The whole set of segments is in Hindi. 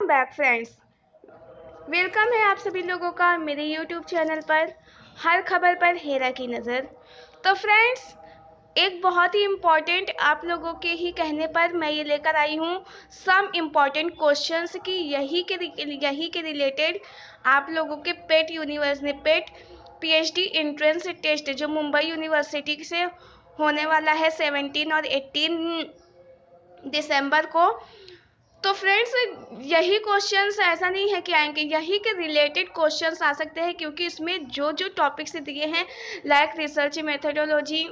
बैक फ्रेंड्स, वेलकम है आप सभी लोगों का मेरे यूट्यूब चैनल पर हर खबर पर हेरा की नज़र। तो फ्रेंड्स, एक बहुत ही इम्पॉर्टेंट आप लोगों के ही कहने पर मैं ये लेकर आई हूँ सम इम्पॉर्टेंट क्वेश्चंस की यही के रिलेटेड आप लोगों के पेट पीएचडी एंट्रेंस टेस्ट जो मुंबई यूनिवर्सिटी से होने वाला है 17 और 18 दिसंबर को। तो फ्रेंड्स, यही क्वेश्चंस ऐसा नहीं है कि आएंगे, यही के रिलेटेड क्वेश्चंस आ सकते हैं क्योंकि इसमें जो जो टॉपिक्स दिए हैं like research methodology,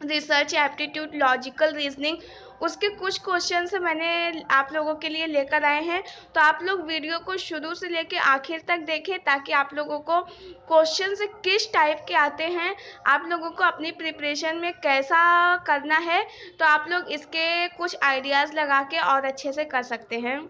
research aptitude, logical reasoning, उसके कुछ क्वेश्चन मैंने आप लोगों के लिए लेकर आए हैं। तो आप लोग वीडियो को शुरू से लेकर आखिर तक देखें ताकि आप लोगों को क्वेश्चन किस टाइप के आते हैं, आप लोगों को अपनी प्रिपरेशन में कैसा करना है, तो आप लोग इसके कुछ आइडियाज़ लगा के और अच्छे से कर सकते हैं।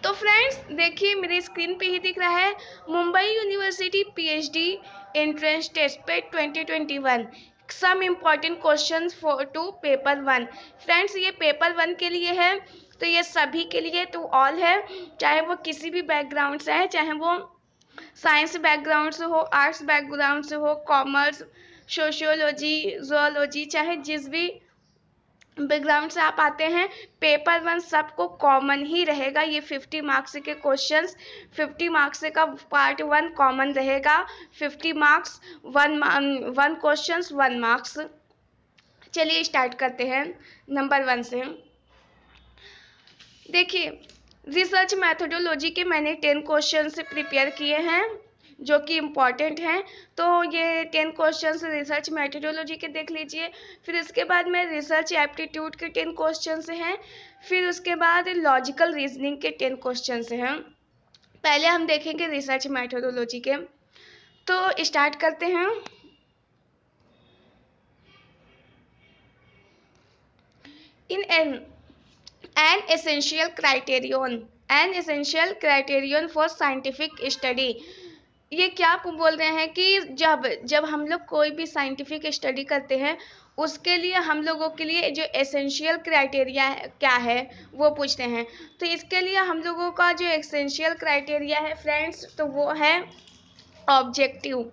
तो फ्रेंड्स देखिए, मेरी स्क्रीन पे ही दिख रहा है Mumbai university PhD entrance test पे 2021 some important questions for to paper 1। Friends, ये पेपर 1 के लिए है, तो ये सभी के लिए टू ऑल है, चाहे वो किसी भी बैकग्राउंड से है, चाहे वो साइंस बैकग्राउंड से हो, आर्ट्स बैकग्राउंड से हो, कॉमर्स, सोशियोलॉजी, जोलॉजी, चाहे जिस भी बैकग्राउंड से आप आते हैं, पेपर 1 सबको कॉमन ही रहेगा। ये 50 मार्क्स के क्वेश्चंस, 50 मार्क्स का पार्ट 1 कॉमन रहेगा, 50 मार्क्स, वन क्वेश्चंस 1 मार्क्स। चलिए स्टार्ट करते हैं नंबर 1 से। देखिए, रिसर्च मैथडोलॉजी के मैंने 10 क्वेश्चन से प्रिपेयर किए हैं जो कि इम्पॉर्टेंट हैं। तो ये 10 क्वेश्चंस रिसर्च मैथडोलॉजी के देख लीजिए। फिर इसके बाद में रिसर्च एप्टीट्यूड के 10 क्वेश्चंस हैं। फिर उसके बाद लॉजिकल रीजनिंग के 10 क्वेश्चंस हैं। पहले हम देखेंगे रिसर्च मैथडोलॉजी के, तो स्टार्ट करते हैं। इन an essential criterion for scientific study। ये क्या बोल रहे हैं कि जब हम लोग कोई भी साइंटिफिक स्टडी करते हैं उसके लिए हम लोगों के लिए जो एसेंशियल क्राइटेरिया क्या है वो पूछते हैं। तो इसके लिए हम लोगों का जो एसेंशियल क्राइटेरिया है फ्रेंड्स, तो वो है ऑब्जेक्टिव।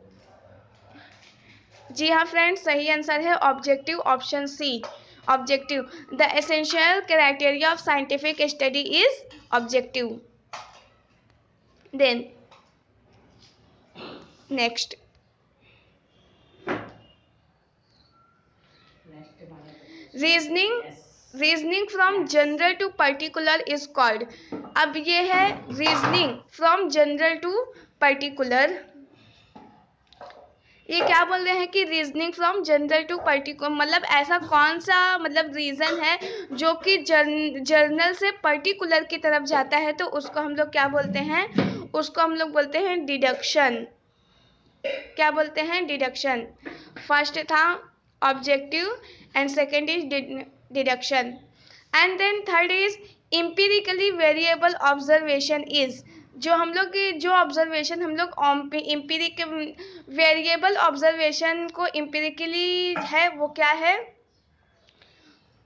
जी हाँ फ्रेंड्स, सही आंसर है objective, option c objective. The essential criteria of scientific study is objective. Then next, reasoning from general to particular is called. अब ये है reasoning from general to particular. ये क्या बोल रहे हैं कि reasoning from general to particular, मतलब ऐसा कौन सा मतलब रीजन है जो कि जर्नल से पर्टिकुलर की तरफ जाता है, तो उसको हम लोग क्या बोलते हैं, उसको हम लोग बोलते हैं डिडक्शन। क्या बोलते हैं, डिडक्शन। फर्स्ट था objective and second is deduction, and then third is empirically variable observation is. जो हम लोग जो ऑब्जर्वेशन हम लोग एम्पिरिक वेरिएबल ऑब्जर्वेशन को एम्पिरिकली है वो क्या है,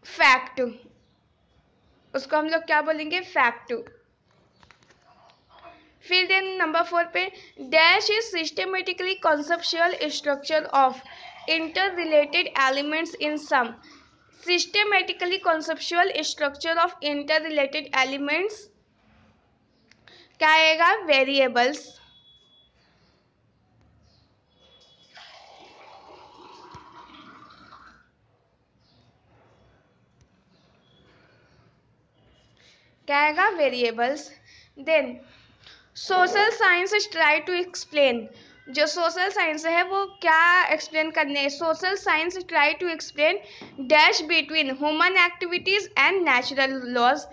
फैक्ट। उसको हम लोग क्या बोलेंगे, फैक्ट। फिर देन नंबर 4 पे dash is systematically conceptual structure of interrelated elements in sum. Systematically conceptual structure of interrelated elements क्या आएगा, वेरिएबल्स। क्या आएगा, variables. Then social science try to explain. जो सोशल साइंस है वो क्या एक्सप्लेन करने, social science try to explain dash between human activities and natural laws.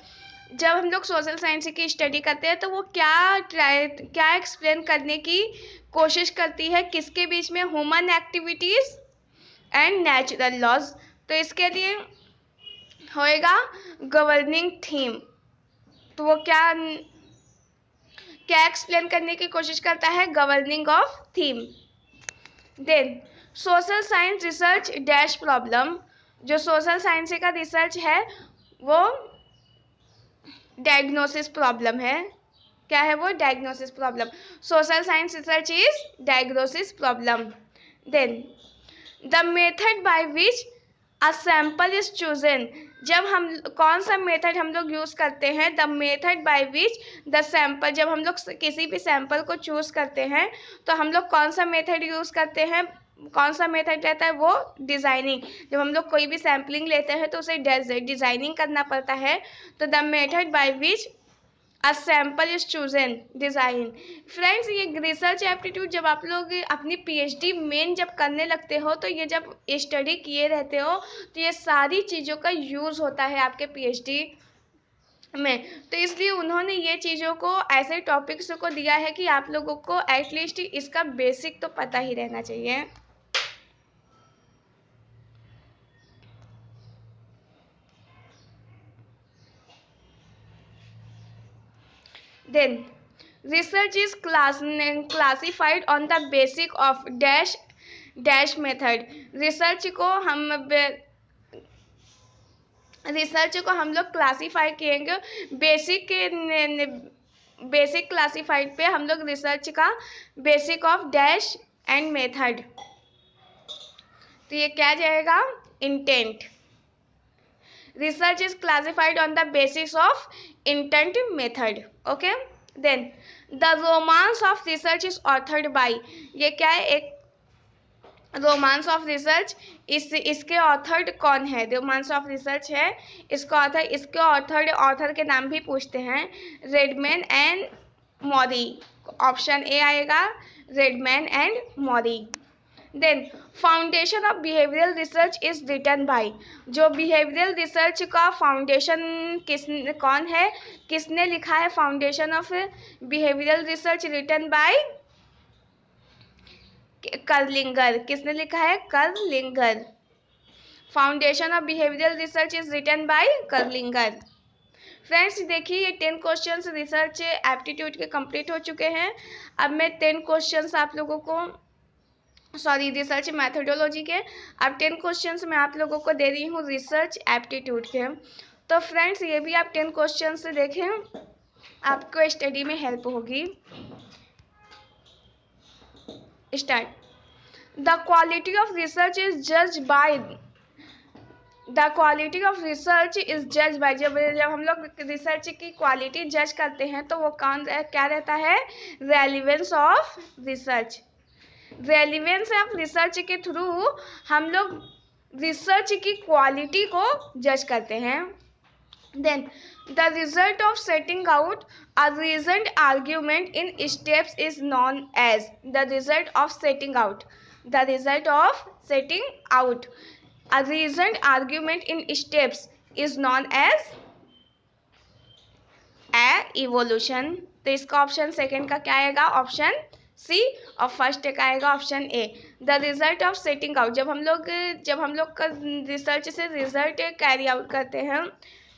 जब हम लोग सोशल साइंस की स्टडी करते हैं तो वो क्या एक्सप्लेन करने की कोशिश करती है, किसके बीच में, human activities and natural laws. तो इसके लिए होएगा गवर्निंग थीम। तो वो क्या एक्सप्लेन करने की कोशिश करता है, governing of theme. Then social science research dash problem. जो सोशल साइंस का रिसर्च है वो डायग्नोसिस प्रॉब्लम है। क्या है वो? Diagnosis problem. Social science research is diagnosis problem. Then the method by which a sample is chosen, जब हम कौन सा मेथड हम लोग यूज करते हैं? The method by which the sample, जब हम लोग किसी भी सैंपल को चूज करते हैं तो हम लोग कौन सा मेथड यूज करते हैं? कौन सा मेथड रहता है वो? डिजाइनिंग। जब हम लोग कोई भी सैम्पलिंग लेते हैं तो उसे डिजाइनिंग करना पड़ता है। तो the method by which a sample is chosen, design. Friends, ये रिसर्च एप्टीट्यूड जब आप लोग अपनी पीएचडी मेन जब करने लगते हो तो ये जब स्टडी किए रहते हो तो ये सारी चीज़ों का यूज़ होता है आपके पीएचडी में। तो इसलिए उन्होंने ये चीज़ों को ऐसे टॉपिक्स को दिया है कि आप लोगों को एटलीस्ट इसका बेसिक तो पता ही रहना चाहिए। Then research is classified on the basis of dash method। Research को हम लोग क्लासीफाई किएंगे बेसिक क्लासीफाइड पे हम लोग रिसर्च का basic of dash and method. तो ये क्या जाएगा? Intent. Research is classified on the basis of intent method. Okay. Then the romance of research is authored by, ये क्या है? एक रोमांस ऑफ रिसर्च, इसके ऑथर्ड कौन है? रोमांस ऑफ रिसर्च है, इसके ऑथर के नाम भी पूछते हैं। Redman and Mory, option A आएगा, Redman and Mory. Then foundation of behavioural research is written by, जो बिहेवियरल रिसर्च का फाउंडेशन कौन है? किसने लिखा है? Foundation of behavioural research written by Kerlinger. किसने लिखा है? Kerlinger. Foundation of behavioural research is written by Kerlinger. Friends, देखिए ये 10 क्वेश्चंस रिसर्च एप्टीट्यूड के कंप्लीट हो चुके हैं। अब मैं 10 क्वेश्चंस आप लोगों को, सॉरी, रिसर्च मैथडोलॉजी के, अब 10 क्वेश्चंस मैं आप लोगों को दे रही हूँ रिसर्च एप्टीट्यूड के। तो फ्रेंड्स, ये भी आप 10 क्वेश्चंस देखें, आपको स्टडी में हेल्प होगी। Start. The quality of research is judged bye, the quality of research is जज बाय, जब हम लोग रिसर्च की क्वालिटी जज करते हैं तो वो क्या रहता है? Relevance of research. Relevance of research के थ्रू हम लोग रिसर्च की क्वालिटी को जज करते हैं। Then the result of setting out a reasoned argument in steps is known as, the result of setting out, the result of setting out a reasoned argument in steps is known as a evolution। तो इसका ऑप्शन सेकंड का क्या आएगा? Option C. और फर्स्ट का आएगा option A, the result of setting out. जब हम लोग का रिसर्च से रिजल्ट कैरी आउट करते हैं,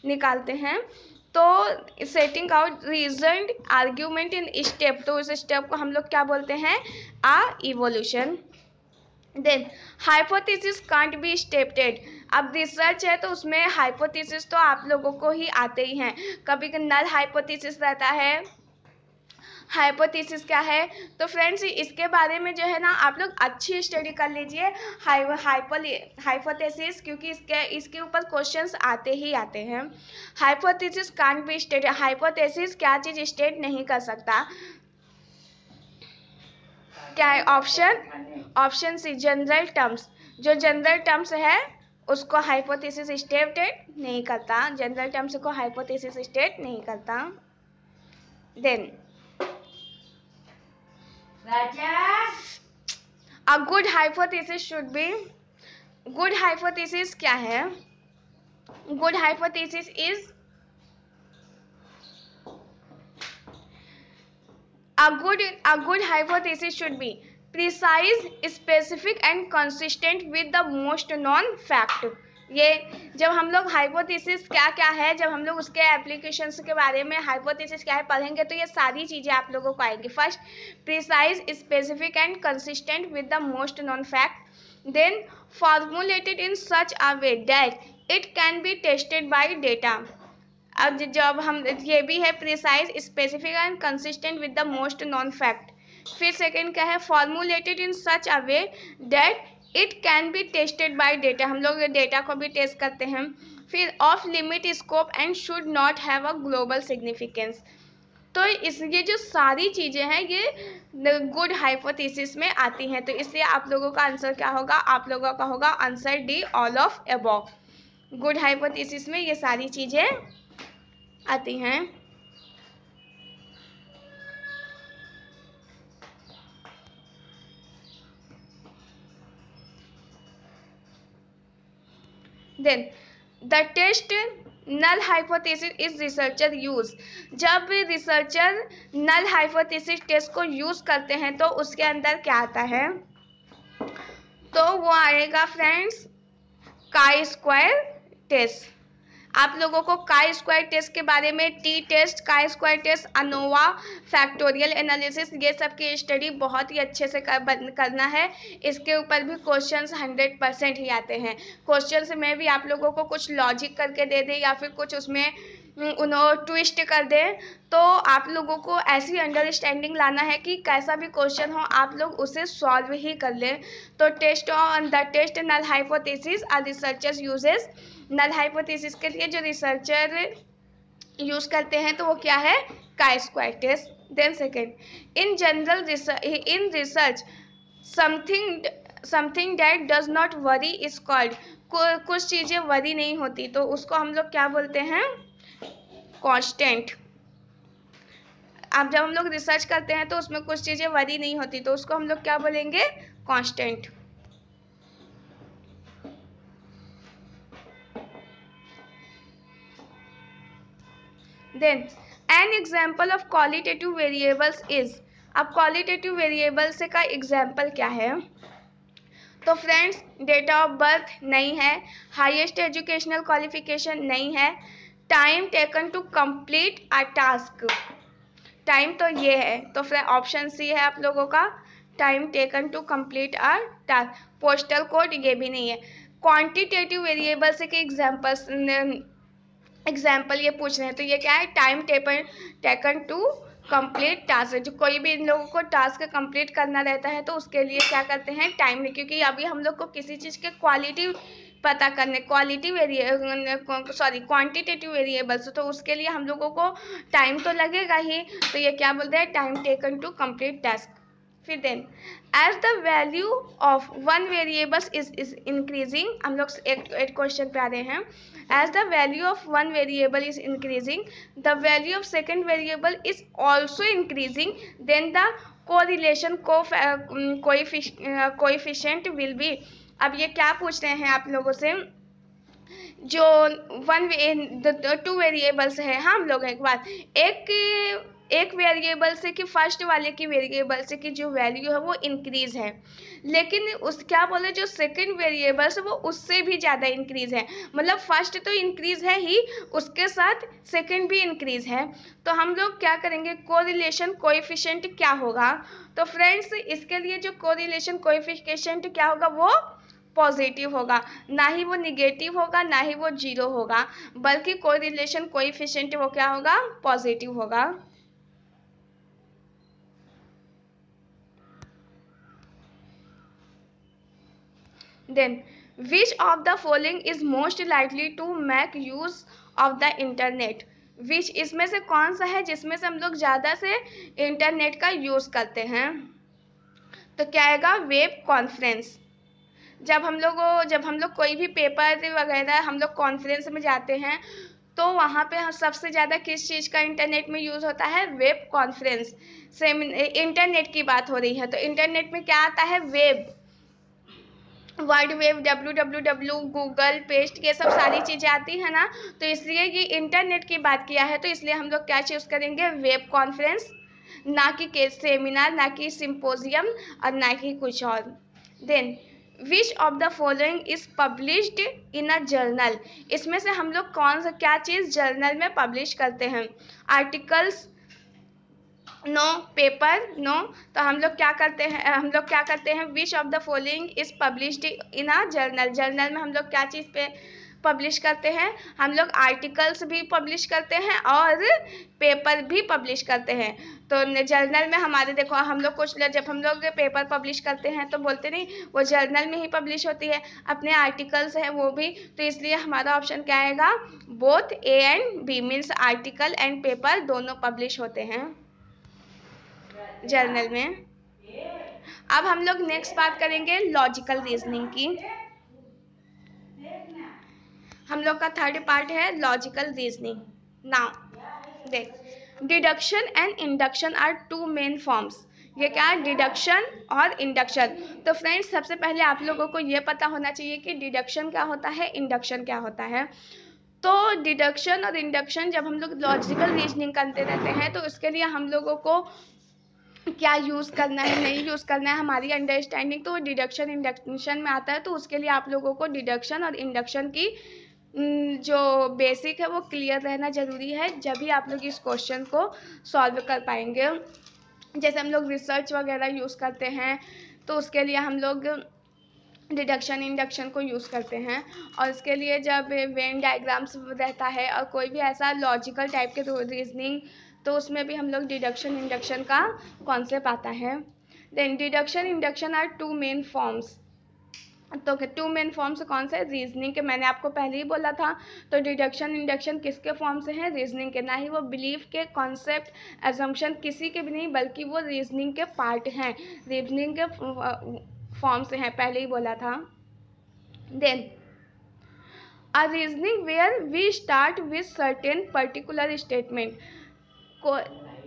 निकालते हैं, तो setting out reasoned argument in step, तो उस स्टेप को हम लोग क्या बोलते हैं? आ evolution. Then hypothesis can't be stated, अब रिसर्च है तो उसमें हाइपोथेसिस तो आप लोगों को ही आते ही हैं। कभी नल हाइपोथेसिस रहता है। हाइपोथेसिस क्या है? तो फ्रेंड्स, इसके बारे में जो है ना आप लोग अच्छी स्टडी कर लीजिए हाइपोथेसिस, क्योंकि इसके ऊपर क्वेश्चंस आते ही आते हैं। Hypothesis can't be stated, hypothesis क्या चीज़ स्टेट नहीं कर सकता? क्या है? Option C, general terms. जो जनरल टर्म्स है उसको हाइपोथेसिस स्टेटेड नहीं करता, जनरल टर्म्स को हाइपोथेसिस स्टेट नहीं करता। Then a good hypothesis should be, good hypothesis क्या है? Good hypothesis is A good hypothesis should be precise, specific and consistent with the most known fact। ये जब हम लोग हाइपोथेसिस क्या क्या है, जब हम लोग उसके एप्लीकेशंस के बारे में हाइपोथेसिस क्या है पढ़ेंगे तो ये सारी चीज़ें आप लोगों को आएंगी। First, precise, specific and consistent with the most known fact. Then formulated in such a way that it can be tested by data. अब जब हम ये भी है precise, specific and consistent with the most known fact. फिर सेकंड क्या है, formulated in such a way that it can be tested by data, हम लोग डेटा को भी टेस्ट करते हैं। फिर of limit scope and should not have a global significance. तो इस ये जो सारी चीज़ें हैं ये गुड हाइपोथेसिस में आती हैं, तो इसलिए आप लोगों का आंसर क्या होगा, आप लोगों का होगा answer D, all of above. Good hypothesis में ये सारी चीज़ें आती हैं। Then the test null hypothesis is researcher use. जब रिसर्चर नल हाइपोथेसिस टेस्ट को यूज करते हैं तो उसके अंदर क्या आता है, तो वो आएगा फ्रेंड्स काई स्क्वायर टेस्ट। आप लोगों को काई स्क्वायर टेस्ट के बारे में, T test, chi square test, ANOVA, factorial analysis, ये सब की स्टडी बहुत ही अच्छे से करना है। इसके ऊपर भी क्वेश्चंस 100% ही आते हैं। क्वेश्चंस में भी आप लोगों को कुछ लॉजिक करके दे दे या फिर कुछ उसमें उन्होंने ट्विस्ट कर दे, तो आप लोगों को ऐसी अंडरस्टैंडिंग लाना है कि कैसा भी क्वेश्चन हो आप लोग उसे सॉल्व ही कर लें। तो test on the test null hypothesis are researchers uses. Null hypothesis के लिए जो रिसर्चर यूज करते हैं तो वो क्या है, chi square test. Then second, in general in research something that does not vary is called. कुछ चीज़ें वरी नहीं होती तो उसको हम लोग क्या बोलते हैं, कांस्टेंट। अब जब हम लोग रिसर्च करते हैं तो उसमें कुछ चीज़ें वरी नहीं होती तो उसको हम लोग क्या बोलेंगे, constant. Then an example of qualitative variables is. अब क्वालिटेटिव वेरिएबल्स का एग्जाम्पल क्या है, तो फ्रेंड्स डेट ऑफ बर्थ नहीं है, हाईएस्ट एजुकेशनल क्वालिफिकेशन नहीं है, time taken to complete a task, time तो ये है, तो फिर ऑप्शन सी है आप लोगों का, time taken to complete a task. Postal code ये भी नहीं है। क्वांटिटेटिव वेरिएबल्स के एग्जाम्पल ये पूछ रहे हैं तो ये क्या है, time taken to complete task. जो कोई भी इन लोगों को टास्क कंप्लीट करना रहता है तो उसके लिए क्या करते हैं, टाइम, क्योंकि अभी हम लोग को किसी चीज़ के क्वालिटी पता करने, क्वांटिटेटिव वेरिएबल्स, तो उसके लिए हम लोगों को टाइम तो लगेगा ही, तो ये क्या बोलते हैं, time taken to complete task. फिर then as the value of one variables is increasing, हम लोग एक क्वेश्चन पे आ रहे हैं, as the value of one variable is increasing, the value of second variable is also increasing, then the correlation coefficient will be। अब ये क्या पूछ रहे हैं आप लोगों से, जो टू वेरिएबल्स है, हाँ हम लोग एक बार एक वेरिएबल से कि फर्स्ट वाले की वेरिएबल से की जो वैल्यू है वो इंक्रीज है, लेकिन उस क्या बोले जो सेकंड वेरिएबल है वो उससे भी ज़्यादा इंक्रीज है, मतलब फर्स्ट तो इंक्रीज है ही उसके साथ सेकंड भी इंक्रीज है। तो हम लोग क्या करेंगे, कोरिलेशन कोएफिशिएंट क्या होगा, तो फ्रेंड्स इसके लिए जो कोरिलेशन कोएफिशिएंट क्या होगा, वो पॉजिटिव होगा, ना ही वो निगेटिव होगा ना ही वो जीरो होगा, बल्कि कोरिलेशन कोएफिशिएंट वो क्या होगा, पॉजिटिव होगा। Then which of the following is most likely to make use of the internet. Which इसमें से कौन सा है जिसमें से हम लोग ज़्यादा से इंटरनेट का यूज़ करते हैं, तो क्या आएगा, वेब कॉन्फ्रेंस। जब हम लोग कोई भी पेपर वगैरह हम लोग कॉन्फ्रेंस में जाते हैं तो वहाँ पे हम सबसे ज़्यादा किस चीज़ का इंटरनेट में यूज़ होता है, वेब कॉन्फ्रेंस। से इंटरनेट की बात हो रही है तो इंटरनेट में क्या आता है, web, world web, www, Google, paste, ये सब सारी चीज़ें आती है ना, तो इसलिए ये इंटरनेट की बात किया है तो इसलिए हम लोग क्या चूज़ करेंगे, वेब कॉन्फ्रेंस, ना कि सेमिनार, ना कि सिंपोजियम और ना कि कुछ और। Then which of the following is published in a journal. इसमें से हम लोग कौन सा क्या चीज़ जर्नल में पब्लिश करते हैं, आर्टिकल्स नो, पेपर नो, तो हम लोग क्या करते हैं विच of the following is published in a journal. Journal में हम लोग क्या चीज़ पे पब्लिश करते हैं, हम लोग आर्टिकल्स भी पब्लिश करते हैं और पेपर भी पब्लिश करते हैं। तो जर्नल में हमारे देखो, हम लोग कुछ जब हम लोग पेपर पब्लिश करते हैं तो बोलते नहीं वो जर्नल में ही पब्लिश होती है, अपने आर्टिकल्स हैं वो भी। तो इसलिए हमारा ऑप्शन क्या आएगा, both A and B, means article and paper दोनों पब्लिश होते हैं जर्नल में। अब हम लोग नेक्स्ट बात करेंगे लॉजिकल रीजनिंग की। हम लोग का थर्ड पार्ट है लॉजिकल रीजनिंग। नाउ देख, deduction and induction are two main forms. ये क्या है, डिडक्शन और इंडक्शन। तो फ्रेंड्स सबसे पहले आप लोगों को ये पता होना चाहिए कि डिडक्शन क्या होता है, इंडक्शन क्या होता है। तो डिडक्शन और इंडक्शन जब हम लोग लॉजिकल रीजनिंग करते रहते हैं तो उसके लिए हम लोगों को क्या यूज़ करना है, नहीं यूज़ करना है, हमारी अंडरस्टैंडिंग तो डिडक्शन इंडक्शन में आता है। तो उसके लिए आप लोगों को डिडक्शन और इंडक्शन की जो बेसिक है वो क्लियर रहना ज़रूरी है, जब भी आप लोग इस क्वेश्चन को सॉल्व कर पाएंगे। जैसे हम लोग रिसर्च वगैरह यूज़ करते हैं तो उसके लिए हम लोग डिडक्शन इंडक्शन को यूज़ करते हैं। और इसके लिए जब वेन डायग्राम्स रहता है और कोई भी ऐसा लॉजिकल टाइप के रीजनिंग, तो उसमें भी हम लोग डिडक्शन इंडक्शन का कॉन्सेप्ट आता है। Then deduction induction are two main forms. तो टू मेन फॉर्म्स कौन से, रीजनिंग के, मैंने आपको पहले ही बोला था। तो डिडक्शन इंडक्शन किसके फॉर्म से हैं, रीजनिंग के। ना ही वो बिलीफ के, कॉन्सेप्ट, एजम्पशन किसी के भी नहीं, बल्कि वो रीजनिंग के पार्ट हैं, रीजनिंग के फॉर्म से हैं, पहले ही बोला था। Then a reasoning where we start with certain particular statement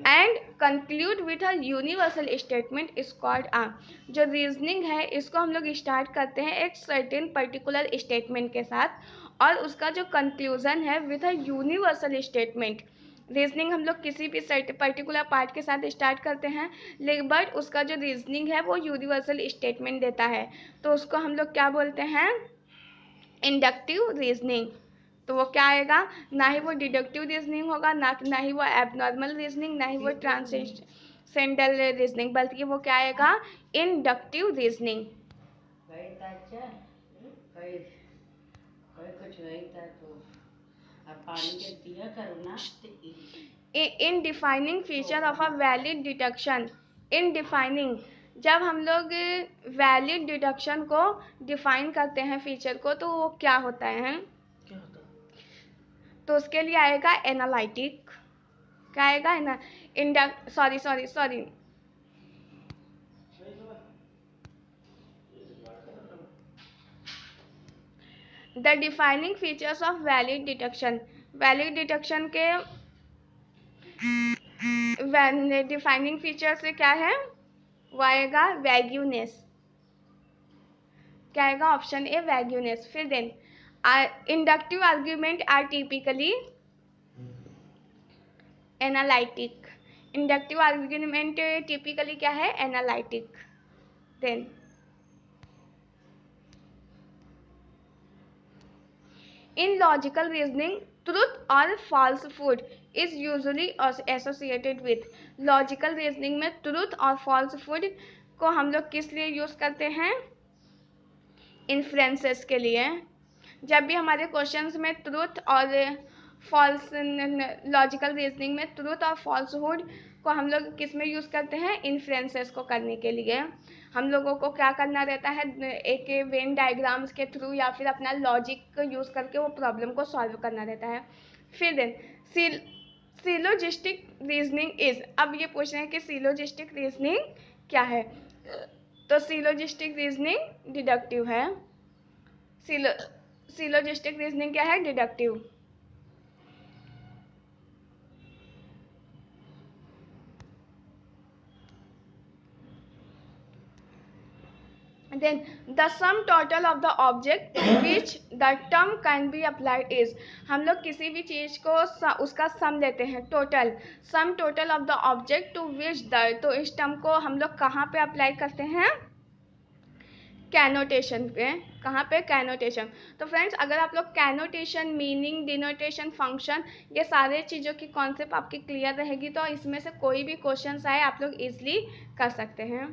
and conclude with a universal statement is called a। जो रीजनिंग है इसको हम लोग स्टार्ट करते हैं एक सर्टेन पर्टिकुलर स्टेटमेंट के साथ और उसका जो कंक्लूजन है with a universal statement. Reasoning हम लोग किसी भी पर्टिकुलर पार्ट के साथ स्टार्ट करते हैं, लेकिन बट उसका जो रीजनिंग है वो यूनिवर्सल स्टेटमेंट देता है, तो उसको हम लोग क्या बोलते हैं, इंडक्टिव रीजनिंग। तो वो क्या आएगा, ना ही वो डिडक्टिव रीजनिंग होगा, ना ही वो एबनॉर्मल रीजनिंग, ना ही वो ट्रांसेंडेंटल रीजनिंग, बल्कि वो क्या आएगा, inductive reasoning. In defining feature of a valid deduction. In defining, जब हम लोग वैलिड डिडक्शन को डिफाइन करते हैं फीचर को, तो वो क्या होता है, तो उसके लिए आएगा एनालिटिक। क्या आएगा, sorry the defining features of valid deduction. Valid deduction के डिफाइनिंग फीचर से क्या है, वो आएगा वैग्यूनेस। क्या आएगा, ऑप्शन ए वैग्यूनेस। फिर then inductive argument are typically analytic. Inductive argument typically क्या है, analytic. Then in logical reasoning truth और falsehood is usually associated with. Logical reasoning में ट्रूथ और फॉल्सहुड को हम लोग किस लिए यूज करते हैं, इन्फ्रेंसेस के लिए। जब भी हमारे क्वेश्चंस में ट्रूथ और फॉल्स, लॉजिकल रीजनिंग में ट्रूथ और फॉल्सहुड को हम लोग किस में यूज़ करते हैं, इन्फ्रेंसेस को करने के लिए। हम लोगों को क्या करना रहता है, एक वेन डायग्राम्स के थ्रू या फिर अपना लॉजिक यूज़ करके वो प्रॉब्लम को सॉल्व करना रहता है। फिर देन सिलोजिस्टिक रीजनिंग इज। अब ये पूछ रहे हैं कि सिलोजिस्टिक रीजनिंग क्या है, तो सिलोजिस्टिक रीजनिंग डिडक्टिव है। सिलोजिस्टिक रीजनिंग क्या है, deductive. Then the sum total of the object to which the term can be applied is। हम लोग किसी भी चीज़ को उसका सम लेते हैं, total, sum total of the object to which the, तो इस टर्म को हम लोग कहाँ पे अप्लाई करते हैं, कैनोटेशन पे। कहाँ पे, कैनोटेशन। तो फ्रेंड्स अगर आप लोग कैनोटेशन, मीनिंग, डिनोटेशन, फंक्शन, ये सारे चीज़ों की कॉन्सेप्ट आपकी क्लियर रहेगी तो इसमें से कोई भी क्वेश्चन आए आप लोग इजली कर सकते हैं।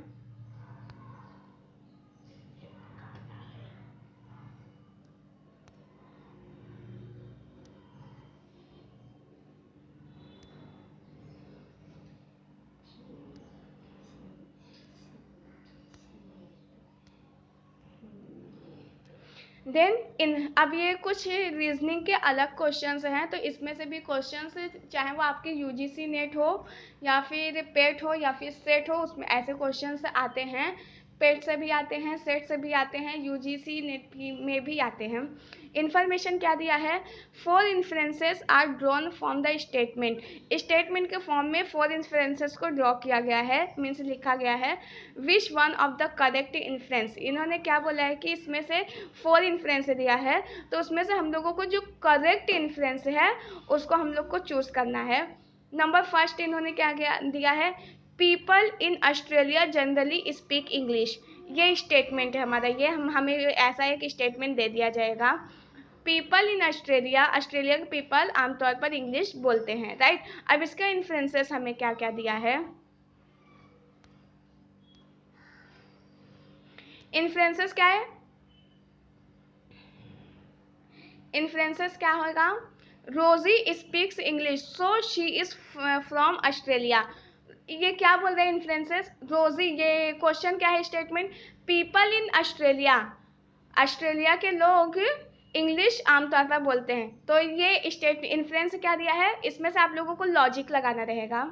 देन अब ये कुछ रीजनिंग के अलग क्वेश्चंस हैं, तो इसमें से भी क्वेश्चंस चाहे वो आपके यूजीसी नेट हो या फिर पेट हो या फिर सेट हो, उसमें ऐसे क्वेश्चंस आते हैं। पेट से भी आते हैं, सेट से भी आते हैं, यूजीसी नेट में भी आते हैं। इन्फॉर्मेशन क्या दिया है, 4 inferences are drawn from the statement. Statement के फॉर्म में 4 इन्फ्रेंसेस को ड्रॉ किया गया है, मीन्स लिखा गया है। Which one of the correct inference, इन्होंने क्या बोला है कि इसमें से 4 इन्फ्रेंस दिया है, तो उसमें से हम लोगों को जो करेक्ट इन्फ्रेंस है उसको हम लोग को चूज करना है। नंबर फर्स्ट इन्होंने क्या दिया है, people in Australia generally speak English. ये स्टेटमेंट है हमारा, ये हमें ऐसा एक स्टेटमेंट दे दिया जाएगा। पीपल इन ऑस्ट्रेलिया, ऑस्ट्रेलिया के पीपल आमतौर पर इंग्लिश बोलते हैं, राइट। अब इसका इन्फ्रेंसेस हमें क्या क्या दिया है, इन्फ्रेंसेस क्या है, इन्फ्रेंसेस क्या होगा, रोजी speaks English so she is from Australia. ये क्या बोल रहे हैं इन्फ्रेंसेस, रोजी, ये क्वेश्चन क्या है, statement, people in Australia, Australia के लोग इंग्लिश आमतौर पर बोलते हैं, तो ये स्टेट इन्फ्रेंस क्या दिया है, इसमें से आप लोगों को लॉजिक लगाना रहेगा।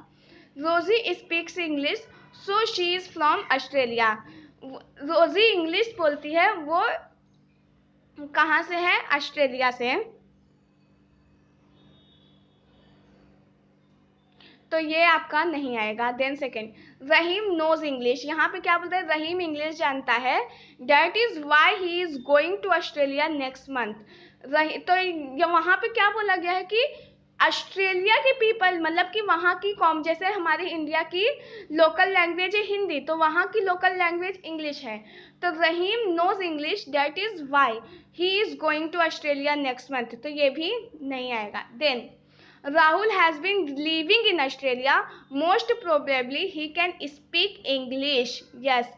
रोजी speaks English so she is from Australia, रोजी इंग्लिश बोलती है, वो कहाँ से है, ऑस्ट्रेलिया से। तो ये आपका नहीं आएगा। Then second, Rahim knows English, यहाँ पे क्या बोलते हैं, रहीम इंग्लिश जानता है, that is why he is going to Australia next month. तो वहाँ पे क्या बोला गया है कि ऑस्ट्रेलिया के पीपल, मतलब कि वहाँ की कॉम, जैसे हमारे इंडिया की लोकल लैंग्वेज है हिंदी, तो वहाँ की लोकल लैंग्वेज इंग्लिश है। तो Rahim knows English that is why he is going to Australia next month, तो ये भी नहीं आएगा। Then Rahul has been living in Australia. Most probably he can speak English. Yes.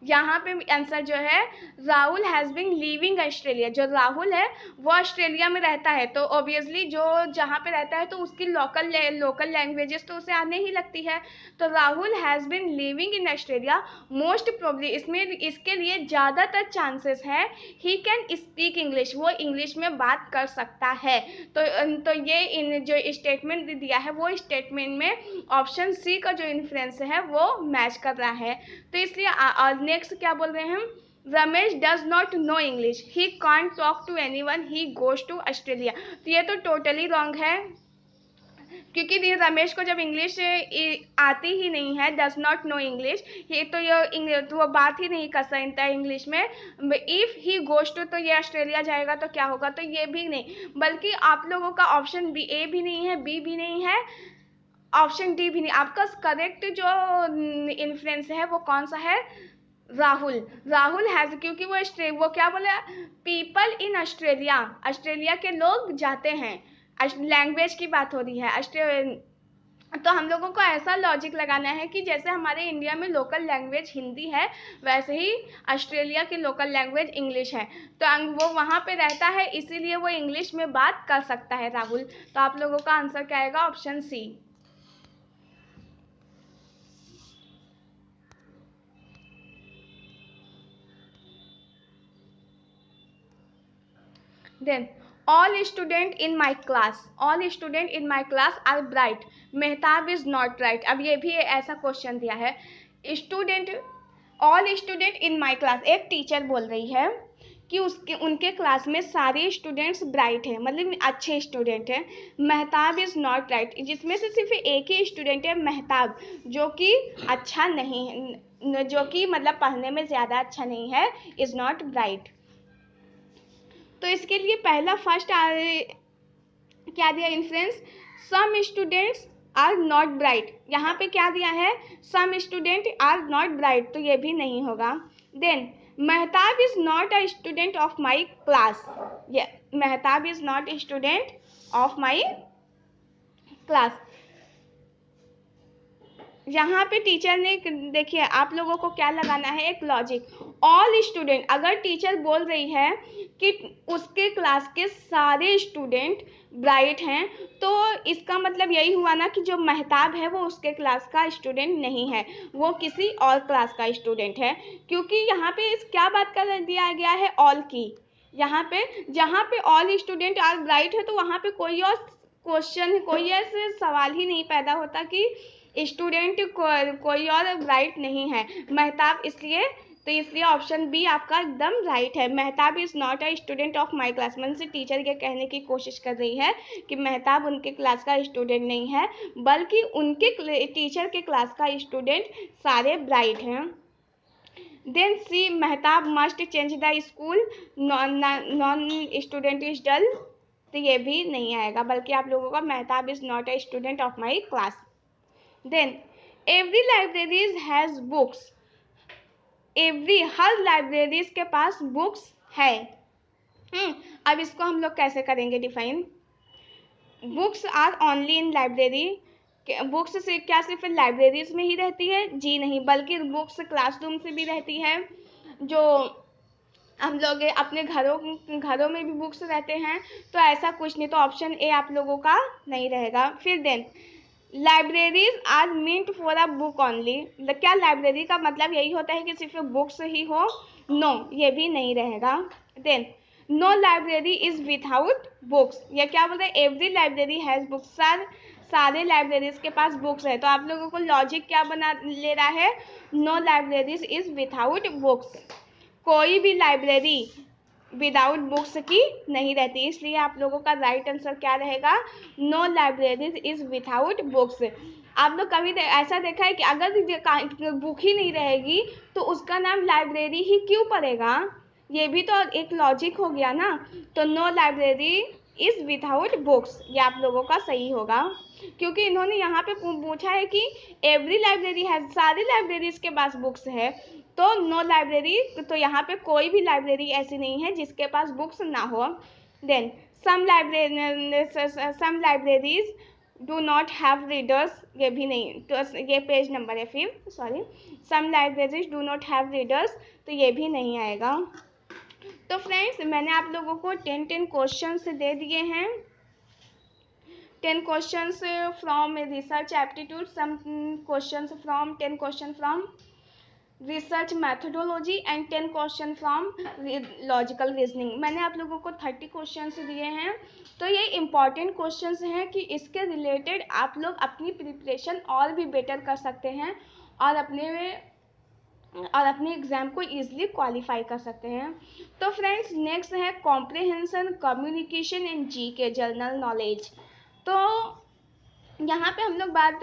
यहाँ पे आंसर जो है, Rahul has been living Australia, जो राहुल है वो ऑस्ट्रेलिया में रहता है, तो ऑब्वियसली जो जहाँ पे रहता है तो उसकी लोकल लैंग्वेजेस तो उसे आने ही लगती है। तो Rahul has been living in Australia, most probably इसमें इसके लिए ज़्यादातर चांसेस है ही कैन स्पीक इंग्लिश, वो इंग्लिश में बात कर सकता है। तो ये इन जो स्टेटमेंट दिया है वो स्टेटमेंट में ऑप्शन सी का जो इन्फ्लुएंस है वो मैच कर रहा है। तो इसलिए नेक्स्ट क्या बोल रहे हैं हम, Ramesh does not know English, he can't talk to anyone, he goes to Australia. तो ये तो टोटली रॉन्ग है, क्योंकि रमेश को जब इंग्लिश आती ही नहीं है, डज नॉट नो इंग्लिश, ये तो वो बात ही नहीं कर सकता है इंग्लिश में। इफ़ ही गोज टू, तो ये ऑस्ट्रेलिया जाएगा तो क्या होगा, तो ये भी नहीं, बल्कि आप लोगों का ऑप्शन बी, ए भी नहीं है, बी भी नहीं है, ऑप्शन डी भी नहीं। आपका करेक्ट जो इन्फ्लुएंस है वो कौन सा है, राहुल। राहुल हैज़, क्योंकि वो क्या बोला, पीपल इन ऑस्ट्रेलिया, ऑस्ट्रेलिया के लोग जाते हैं, लैंग्वेज की बात हो रही है। तो हम लोगों को ऐसा लॉजिक लगाना है कि जैसे हमारे इंडिया में लोकल लैंग्वेज हिंदी है, वैसे ही ऑस्ट्रेलिया की लोकल लैंग्वेज इंग्लिश है, तो वो वहाँ पे रहता है, इसीलिए वो इंग्लिश में बात कर सकता है राहुल। तो आप लोगों का आंसर क्या आएगा, option C. Then all student in my class are bright, Mehtab is not bright। अब ये भी ऐसा क्वेश्चन दिया है, student, all student in my class, एक टीचर बोल रही है कि उनके क्लास में सारे स्टूडेंट्स ब्राइट हैं, मतलब अच्छे स्टूडेंट हैं। मेहताब इज़ नॉट ब्राइट, जिसमें से सिर्फ एक ही स्टूडेंट है मेहताब, जो कि अच्छा नहीं है, जो कि मतलब पढ़ने में ज़्यादा अच्छा नहीं है, इज़ नॉट ब्राइट। तो इसके लिए पहला फर्स्ट क्या दिया influence, some students are not bright, यहाँ पे क्या दिया है, some student are not bright, तो ये भी नहीं होगा। Then Mehtab is not a student of my class, ये Mehtab is not a student of my class. यहाँ पे टीचर ने, देखिए आप लोगों को क्या लगाना है, एक लॉजिक, ऑल स्टूडेंट, अगर टीचर बोल रही है कि उसके क्लास के सारे स्टूडेंट ब्राइट हैं, तो इसका मतलब यही हुआ ना कि जो मेहताब है वो उसके क्लास का स्टूडेंट नहीं है, वो किसी और क्लास का स्टूडेंट है, क्योंकि यहाँ पे क्या बात कर दिया गया है, ऑल की, यहाँ पे जहाँ पे ऑल स्टूडेंट आर ब्राइट है तो वहाँ पे कोई और क्वेश्चन, कोई ऐसे सवाल ही नहीं पैदा होता कि स्टूडेंट कोई और ब्राइट नहीं है। मेहताब इसलिए ऑप्शन बी आपका एकदम राइट है। Mehtab is not a student of my class. मन से टीचर ये कहने की कोशिश कर रही है कि मेहताब उनके क्लास का स्टूडेंट नहीं है, बल्कि उनके टीचर के क्लास का स्टूडेंट सारे ब्राइट हैं। Then C Mehtab must change the school, none student is dull, तो ये भी नहीं आएगा, बल्कि आप लोगों का Mehtab is not a student of my class. Then every libraries has books, हर लाइब्रेरीज के पास बुक्स है। अब इसको हम लोग कैसे करेंगे define? Books are only in library, books से क्या सिर्फ लाइब्रेरीज में ही रहती है? जी नहीं, बल्कि बुक्स क्लासरूम से भी रहती है। जो हम लोग अपने घरों में भी बुक्स रहते हैं, तो ऐसा कुछ नहीं, तो ऑप्शन ए आप लोगों का नहीं रहेगा। फिर then libraries are meant for a book only, क्या लाइब्रेरी का मतलब यही होता है कि सिर्फ बुक्स ही हो? नो, ये भी नहीं रहेगा। Then no library is without books, या क्या बोलते हैं? एवरी लाइब्रेरी हैज बुक्स, सारे लाइब्रेरीज के पास बुक्स है, तो आप लोगों को लॉजिक क्या बना ले रहा है? No libraries is without books, कोई भी लाइब्रेरी विदाउट बुक्स की नहीं रहती, इसलिए आप लोगों का राइट आंसर क्या रहेगा? No libraries is without books. आप लोग कभी ऐसा देखा है कि अगर बुक ही नहीं रहेगी तो उसका नाम लाइब्रेरी ही क्यों पड़ेगा? ये भी तो एक लॉजिक हो गया ना। तो no library is without books, ये आप लोगों का सही होगा, क्योंकि इन्होंने यहाँ पे पूछा है कि एवरी लाइब्रेरी है, सारी लाइब्रेरीज के पास बुक्स है, तो नो लाइब्रेरी, तो यहाँ पे कोई भी लाइब्रेरी ऐसी नहीं है जिसके पास बुक्स ना हो। Then some libraries do not have readers, ये भी नहीं, तो ये पेज नंबर है 5, sorry. Some libraries do not have readers, तो ये भी नहीं आएगा। तो फ्रेंड्स, मैंने आप लोगों को 10 क्वेश्चंस दे दिए हैं। 10 questions from research aptitude, some questions from 10 question from research methodology and 10 question from logical reasoning। मैंने आप लोगों को 30 questions दिए हैं, तो ये important questions हैं कि इसके रिलेटेड आप लोग अपनी प्रिपरेशन और भी बेटर कर सकते हैं और अपने एग्ज़ाम को ईजिली क्वालिफाई कर सकते हैं। तो फ्रेंड्स, नेक्स्ट है comprehension, communication and GK general knowledge. तो यहाँ पे हम लोग बात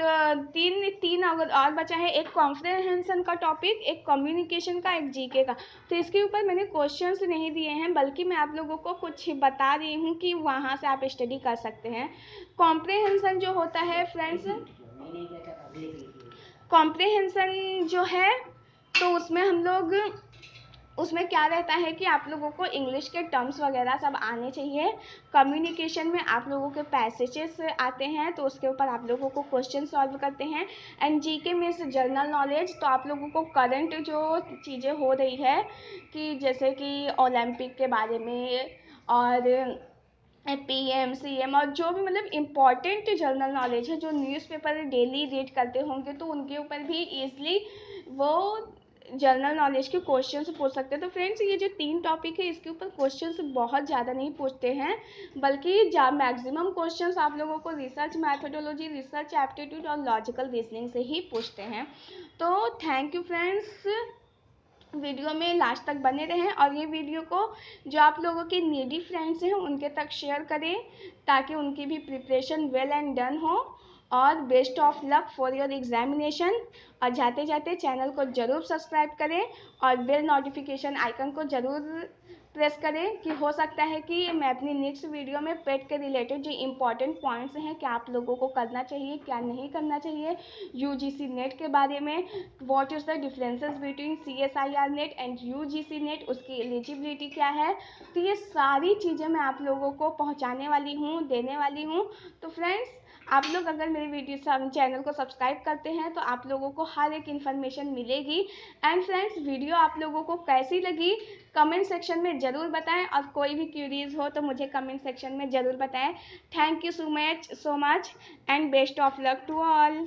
तीन अगर और बचा है, एक कॉम्प्रिहेंशन का टॉपिक, एक कम्युनिकेशन का, एक जीके का। तो इसके ऊपर मैंने क्वेश्चंस नहीं दिए हैं, बल्कि मैं आप लोगों को कुछ बता रही हूँ कि वहाँ से आप स्टडी कर सकते हैं। कॉम्प्रिहेंशन जो होता है फ्रेंड्स, कॉम्प्रिहेंशन जो है, तो उसमें क्या रहता है कि आप लोगों को इंग्लिश के टर्म्स वगैरह सब आने चाहिए। कम्युनिकेशन में आप लोगों के पैसेजेस आते हैं, तो उसके ऊपर आप लोगों को क्वेश्चन सॉल्व करते हैं। And GK means general knowledge, तो आप लोगों को करंट जो चीज़ें हो रही है, कि जैसे कि ओलंपिक के बारे में और PM CM और जो भी मतलब इम्पॉर्टेंट जनरल नॉलेज है, जो न्यूज़पेपर डेली रीड करते होंगे, तो उनके ऊपर भी ईजिली वो जनरल नॉलेज के क्वेश्चंस पूछ सकते हैं। तो फ्रेंड्स, ये जो 3 टॉपिक है, इसके ऊपर क्वेश्चंस बहुत ज़्यादा नहीं पूछते हैं, बल्कि मैक्सिमम क्वेश्चंस आप लोगों को रिसर्च मैथोडोलॉजी, रिसर्च एप्टीट्यूड और लॉजिकल रीजनिंग से ही पूछते हैं। तो थैंक यू फ्रेंड्स, वीडियो में लास्ट तक बने रहें, और ये वीडियो को जो आप लोगों के नीडी फ्रेंड्स हैं उनके तक शेयर करें, ताकि उनकी भी प्रिपरेशन वेल एंड डन हो। और best of luck for your examination. और जाते जाते चैनल को ज़रूर सब्सक्राइब करें और बेल नोटिफिकेशन आइकन को ज़रूर प्रेस करें, कि हो सकता है कि मैं अपनी नेक्स्ट वीडियो में पेट के रिलेटेड जो इम्पोर्टेंट पॉइंट्स हैं, क्या आप लोगों को करना चाहिए, क्या नहीं करना चाहिए, UGC नेट के बारे में, what is the differences between CSIR net and UGC net, उसकी एलिजिबिलिटी क्या है, तो ये सारी चीज़ें मैं आप लोगों को पहुँचाने वाली हूँ, देने वाली हूँ। तो फ्रेंड्स, आप लोग अगर मेरे चैनल को सब्सक्राइब करते हैं, तो आप लोगों को हर एक इन्फॉर्मेशन मिलेगी। एंड फ्रेंड्स, वीडियो आप लोगों को कैसी लगी कमेंट सेक्शन में ज़रूर बताएं, और कोई भी क्यूरीज हो तो मुझे कमेंट सेक्शन में ज़रूर बताएं। Thank you so much and best of luck to all.